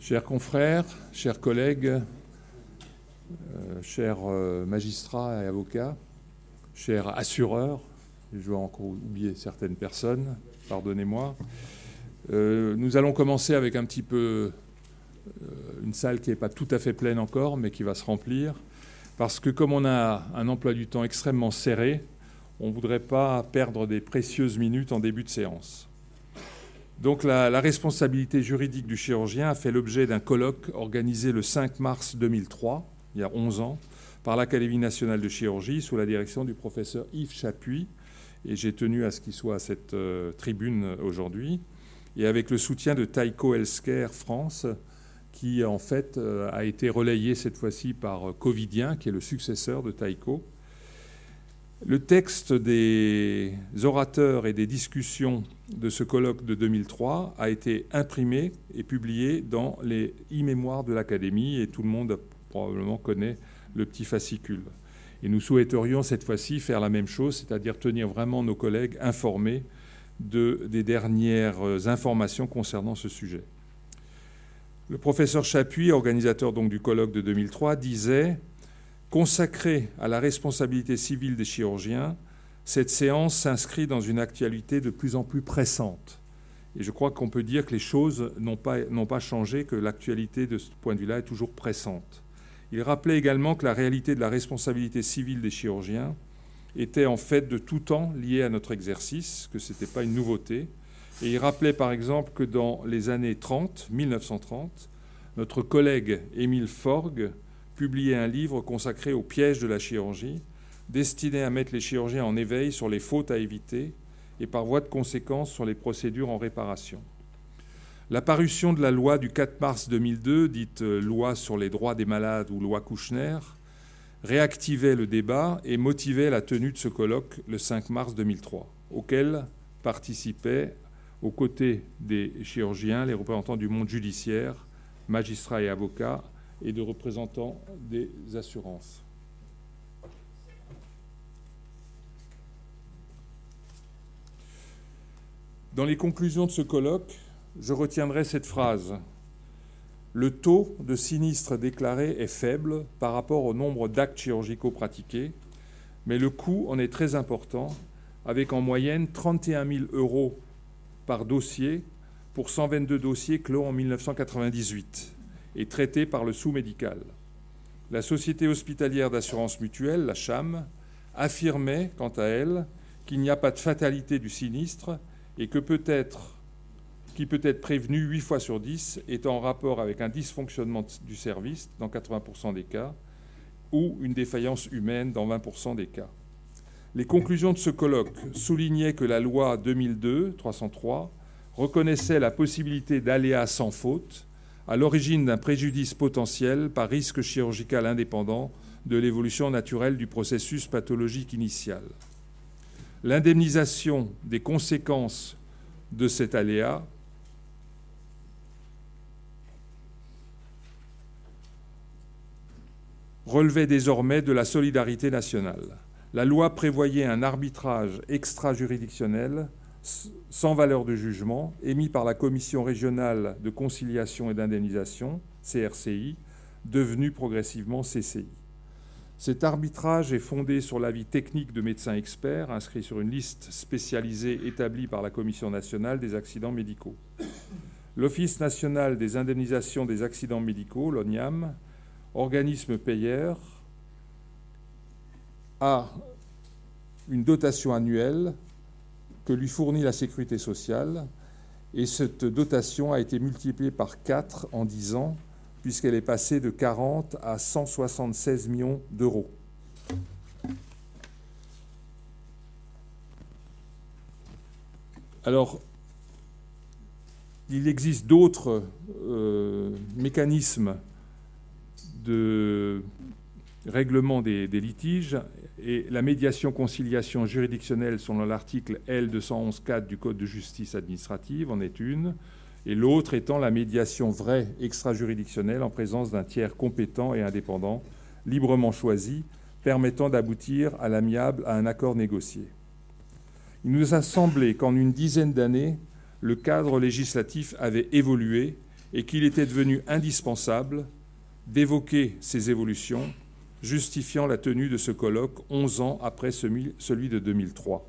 Chers confrères, chers collègues, chers magistrats et avocats, chers assureurs, je vais encore oublier certaines personnes, pardonnez-moi. Nous allons commencer avec un petit peu une salle qui n'est pas tout à fait pleine encore, mais qui va se remplir, parce que comme on a un emploi du temps extrêmement serré, on ne voudrait pas perdre des précieuses minutes en début de séance. Donc la responsabilité juridique du chirurgien a fait l'objet d'un colloque organisé le 5 mars 2003, il y a 11 ans, par l'Académie nationale de chirurgie sous la direction du professeur Yves Chappuis. Et j'ai tenu à ce qu'il soit à cette tribune aujourd'hui. Et avec le soutien de Tyco Healthcare France, qui en fait a été relayé cette fois-ci par Covidien, qui est le successeur de Tyco. Le texte des orateurs et des discussions de ce colloque de 2003 a été imprimé et publié dans les e-mémoires de l'Académie, et tout le monde probablement connaît le petit fascicule. Et nous souhaiterions cette fois-ci faire la même chose, c'est-à-dire tenir vraiment nos collègues informés des dernières informations concernant ce sujet. Le professeur Chappuis, organisateur donc du colloque de 2003, disait « Consacrée à la responsabilité civile des chirurgiens, cette séance s'inscrit dans une actualité de plus en plus pressante. » Et je crois qu'on peut dire que les choses n'ont pas changé, que l'actualité de ce point de vue-là est toujours pressante. Il rappelait également que la réalité de la responsabilité civile des chirurgiens était en fait de tout temps liée à notre exercice, que ce n'était pas une nouveauté. Et il rappelait par exemple que dans les années 1930, notre collègue Émile Forgues publiait un livre consacré aux pièges de la chirurgie, destiné à mettre les chirurgiens en éveil sur les fautes à éviter et par voie de conséquence sur les procédures en réparation. La parution de la loi du 4 mars 2002, dite loi sur les droits des malades ou loi Kouchner, réactivait le débat et motivait la tenue de ce colloque le 5 mars 2003, auquel participaient, aux côtés des chirurgiens, les représentants du monde judiciaire, magistrats et avocats, et de représentants des assurances. Dans les conclusions de ce colloque, je retiendrai cette phrase. Le taux de sinistres déclarés est faible par rapport au nombre d'actes chirurgicaux pratiqués, mais le coût en est très important, avec en moyenne 31 000 € par dossier pour 122 dossiers clos en 1998 et traités par le sous-médical. La Société hospitalière d'assurance mutuelle, la CHAM, affirmait, quant à elle, qu'il n'y a pas de fatalité du sinistre et qui peut être prévenu 8 fois sur 10 est en rapport avec un dysfonctionnement du service dans 80% des cas ou une défaillance humaine dans 20% des cas. Les conclusions de ce colloque soulignaient que la loi 2002-303 reconnaissait la possibilité d'aléas sans faute à l'origine d'un préjudice potentiel par risque chirurgical indépendant de l'évolution naturelle du processus pathologique initial. L'indemnisation des conséquences de cet aléa relevait désormais de la solidarité nationale. La loi prévoyait un arbitrage extra-juridictionnel sans valeur de jugement, émis par la Commission régionale de conciliation et d'indemnisation, CRCI, devenue progressivement CCI. Cet arbitrage est fondé sur l'avis technique de médecins experts inscrits sur une liste spécialisée établie par la Commission nationale des accidents médicaux. L'Office national des indemnisations des accidents médicaux, l'ONIAM, organisme payeur, a une dotation annuelle que lui fournit la Sécurité sociale, et cette dotation a été multipliée par 4 en 10 ans, puisqu'elle est passée de 40 à 176 millions d'euros. Alors, il existe d'autres mécanismes de règlement des litiges, et la médiation-conciliation juridictionnelle selon l'article L211-4 du Code de justice administrative en est une, et l'autre étant la médiation vraie extra-juridictionnelle en présence d'un tiers compétent et indépendant, librement choisi, permettant d'aboutir à l'amiable à un accord négocié. Il nous a semblé qu'en une dizaine d'années, le cadre législatif avait évolué et qu'il était devenu indispensable d'évoquer ces évolutions, justifiant la tenue de ce colloque 11 ans après celui de 2003.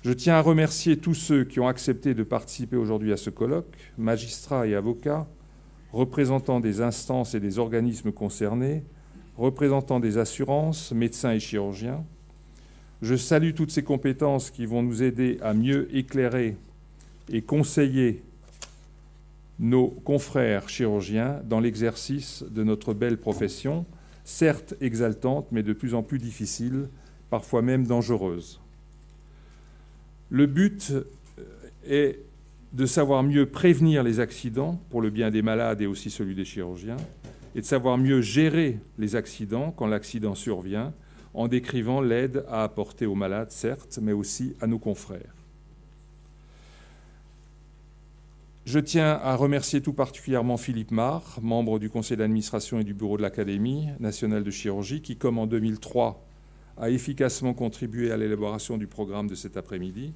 Je tiens à remercier tous ceux qui ont accepté de participer aujourd'hui à ce colloque, magistrats et avocats, représentants des instances et des organismes concernés, représentants des assurances, médecins et chirurgiens. Je salue toutes ces compétences qui vont nous aider à mieux éclairer et conseiller nos confrères chirurgiens dans l'exercice de notre belle profession, certes exaltante, mais de plus en plus difficile, parfois même dangereuse. Le but est de savoir mieux prévenir les accidents pour le bien des malades et aussi celui des chirurgiens, et de savoir mieux gérer les accidents quand l'accident survient, en décrivant l'aide à apporter aux malades, certes, mais aussi à nos confrères. Je tiens à remercier tout particulièrement Philippe Marre, membre du conseil d'administration et du bureau de l'Académie nationale de chirurgie, qui, comme en 2003, a efficacement contribué à l'élaboration du programme de cet après-midi.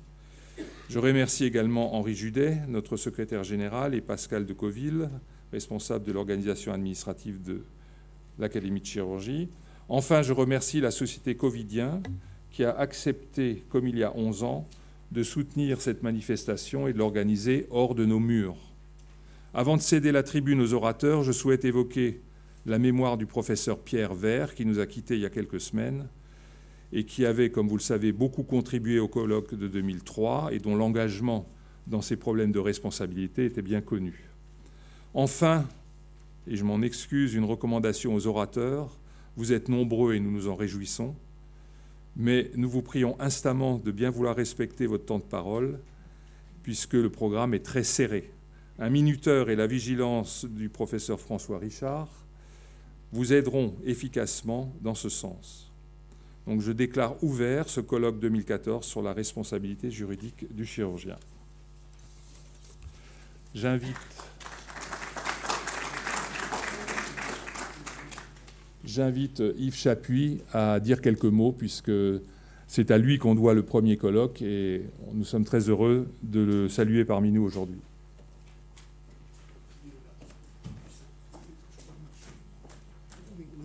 Je remercie également Henri Judet, notre secrétaire général, et Pascal Decoville, responsable de l'organisation administrative de l'Académie de chirurgie. Enfin, je remercie la société Covidien, qui a accepté, comme il y a 11 ans, de soutenir cette manifestation et de l'organiser hors de nos murs. Avant de céder la tribune aux orateurs, je souhaite évoquer la mémoire du professeur Pierre Vert, qui nous a quittés il y a quelques semaines et qui avait, comme vous le savez, beaucoup contribué au colloque de 2003 et dont l'engagement dans ces problèmes de responsabilité était bien connu. Enfin, et je m'en excuse, une recommandation aux orateurs. Vous êtes nombreux et nous nous en réjouissons, mais nous vous prions instamment de bien vouloir respecter votre temps de parole, puisque le programme est très serré. Un minuteur et la vigilance du professeur François Richard vous aideront efficacement dans ce sens. Donc je déclare ouvert ce colloque 2014 sur la responsabilité juridique du chirurgien. J'invite Yves Chapuis à dire quelques mots, puisque c'est à lui qu'on doit le premier colloque et nous sommes très heureux de le saluer parmi nous aujourd'hui.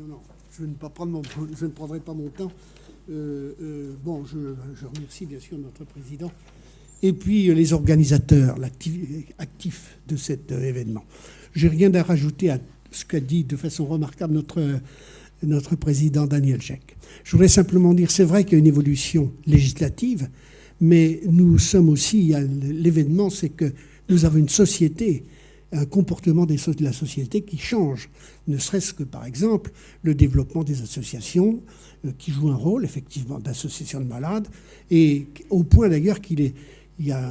Non, je ne prendrai pas mon temps. Je remercie bien sûr notre président et puis les organisateurs actifs de cet événement. Je n'ai rien à rajouter à ce qu'a dit de façon remarquable notre président Daniel Jecques. Je voudrais simplement dire, c'est vrai qu'il y a une évolution législative, mais nous sommes aussi, l'événement, c'est que nous avons une société, un comportement de la société qui change, ne serait-ce que, par exemple, le développement des associations qui jouent un rôle, effectivement, d'associations de malades, et au point d'ailleurs il y a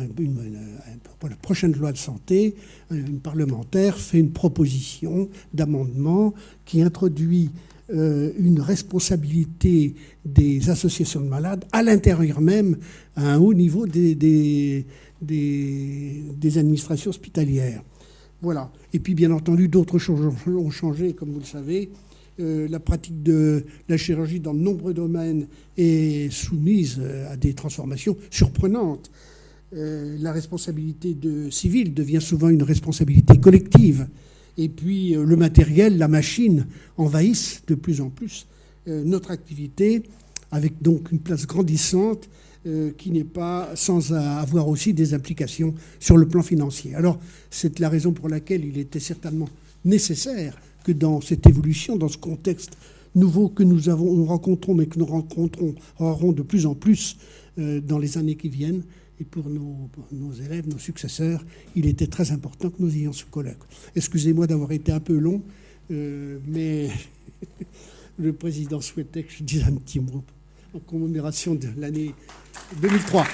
pour la prochaine loi de santé, une parlementaire fait une proposition d'amendement qui introduit une responsabilité des associations de malades à l'intérieur même, à un haut niveau des administrations hospitalières. Voilà. Et puis, bien entendu, d'autres choses ont changé, comme vous le savez. La pratique de la chirurgie dans de nombreux domaines est soumise à des transformations surprenantes. La responsabilité civile devient souvent une responsabilité collective. Et puis le matériel, la machine envahissent de plus en plus notre activité, avec donc une place grandissante qui n'est pas sans avoir aussi des implications sur le plan financier. Alors c'est la raison pour laquelle il était certainement nécessaire que dans cette évolution, dans ce contexte nouveau que nous rencontrons, mais que nous rencontrerons de plus en plus dans les années qui viennent, et pour nos élèves, nos successeurs, il était très important que nous ayons ce colloque. Excusez-moi d'avoir été un peu long, mais le président souhaitait que je dise un petit mot en commémoration de l'année 2003.